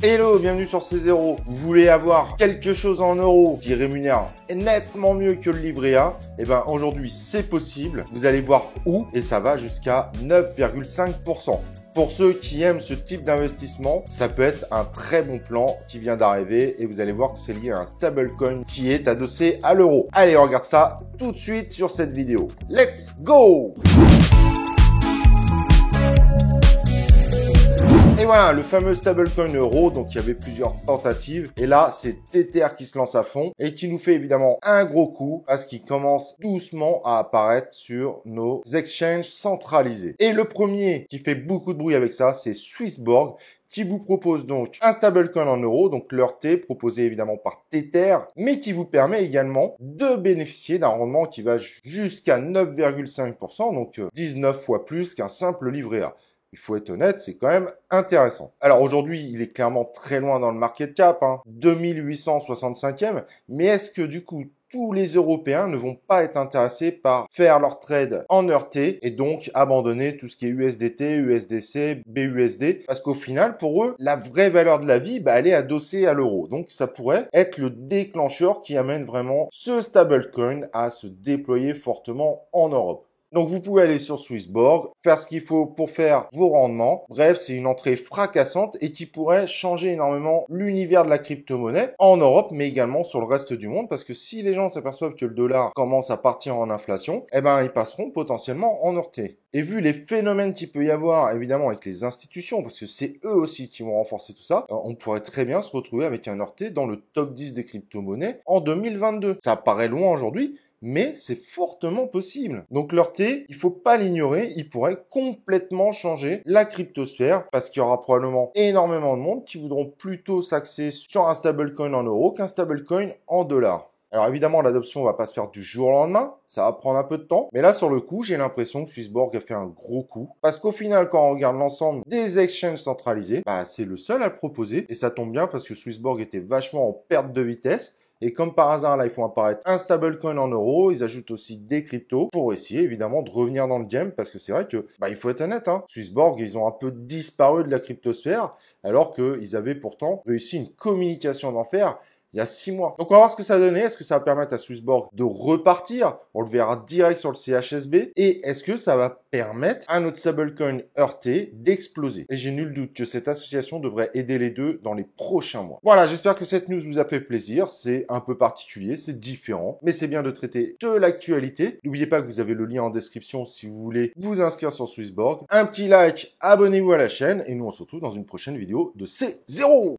Hello, bienvenue sur C0. Vous voulez avoir quelque chose en euros qui rémunère nettement mieux que le livret A? Eh ben aujourd'hui c'est possible. Vous allez voir où et ça va jusqu'à 9,5%. Pour ceux qui aiment ce type d'investissement, ça peut être un très bon plan qui vient d'arriver et vous allez voir que c'est lié à un stablecoin qui est adossé à l'euro. Allez, on regarde ça tout de suite sur cette vidéo. Let's go! Et voilà, le fameux stablecoin euro, donc il y avait plusieurs tentatives. Et là, c'est Tether qui se lance à fond et qui nous fait évidemment un gros coup parce qu'il commence doucement à apparaître sur nos exchanges centralisés. Et le premier qui fait beaucoup de bruit avec ça, c'est Swissborg, qui vous propose donc un stablecoin en euros, donc l'ERT proposé évidemment par Tether, mais qui vous permet également de bénéficier d'un rendement qui va jusqu'à 9,5%, donc 19 fois plus qu'un simple livret A. Il faut être honnête, c'est quand même intéressant. Alors aujourd'hui, il est clairement très loin dans le market cap, 2865e, mais est-ce que du coup, tous les Européens ne vont pas être intéressés par faire leur trade en ERT et donc abandonner tout ce qui est USDT, USDC, BUSD? Parce qu'au final, pour eux, la vraie valeur de la vie, elle est adossée à l'euro. Donc ça pourrait être le déclencheur qui amène vraiment ce stablecoin à se déployer fortement en Europe. Donc vous pouvez aller sur Swissborg, faire ce qu'il faut pour faire vos rendements. Bref, c'est une entrée fracassante et qui pourrait changer énormément l'univers de la crypto-monnaie en Europe, mais également sur le reste du monde. Parce que si les gens s'aperçoivent que le dollar commence à partir en inflation, ils passeront potentiellement en ERT. Et vu les phénomènes qu'il peut y avoir, évidemment, avec les institutions, parce que c'est eux aussi qui vont renforcer tout ça, on pourrait très bien se retrouver avec un ERT dans le top 10 des crypto-monnaies en 2022. Ça paraît loin aujourd'hui, mais c'est fortement possible. Donc l'ERT, il faut pas l'ignorer, il pourrait complètement changer la cryptosphère parce qu'il y aura probablement énormément de monde qui voudront plutôt s'axer sur un stablecoin en euros qu'un stablecoin en dollars. Alors évidemment, l'adoption va pas se faire du jour au lendemain, ça va prendre un peu de temps. Mais là, sur le coup, j'ai l'impression que Swissborg a fait un gros coup. Parce qu'au final, quand on regarde l'ensemble des exchanges centralisés, c'est le seul à le proposer. Et ça tombe bien parce que Swissborg était vachement en perte de vitesse. Et comme par hasard, là, ils font apparaître un stablecoin en euros. Ils ajoutent aussi des cryptos pour essayer, évidemment, de revenir dans le game. Parce que c'est vrai que, il faut être honnête, Swissborg, ils ont un peu disparu de la cryptosphère. Alors qu'ils avaient pourtant réussi une communication d'enfer il y a 6 mois. Donc on va voir ce que ça va donner. Est-ce que ça va permettre à Swissborg de repartir? On le verra direct sur le CHSB. Et est-ce que ça va permettre à notre stablecoin ERT d'exploser? Et j'ai nul doute que cette association devrait aider les deux dans les prochains mois. Voilà, j'espère que cette news vous a fait plaisir. C'est un peu particulier, c'est différent, mais c'est bien de traiter de l'actualité. N'oubliez pas que vous avez le lien en description si vous voulez vous inscrire sur Swissborg. Un petit like, abonnez-vous à la chaîne et nous on se retrouve dans une prochaine vidéo de C0.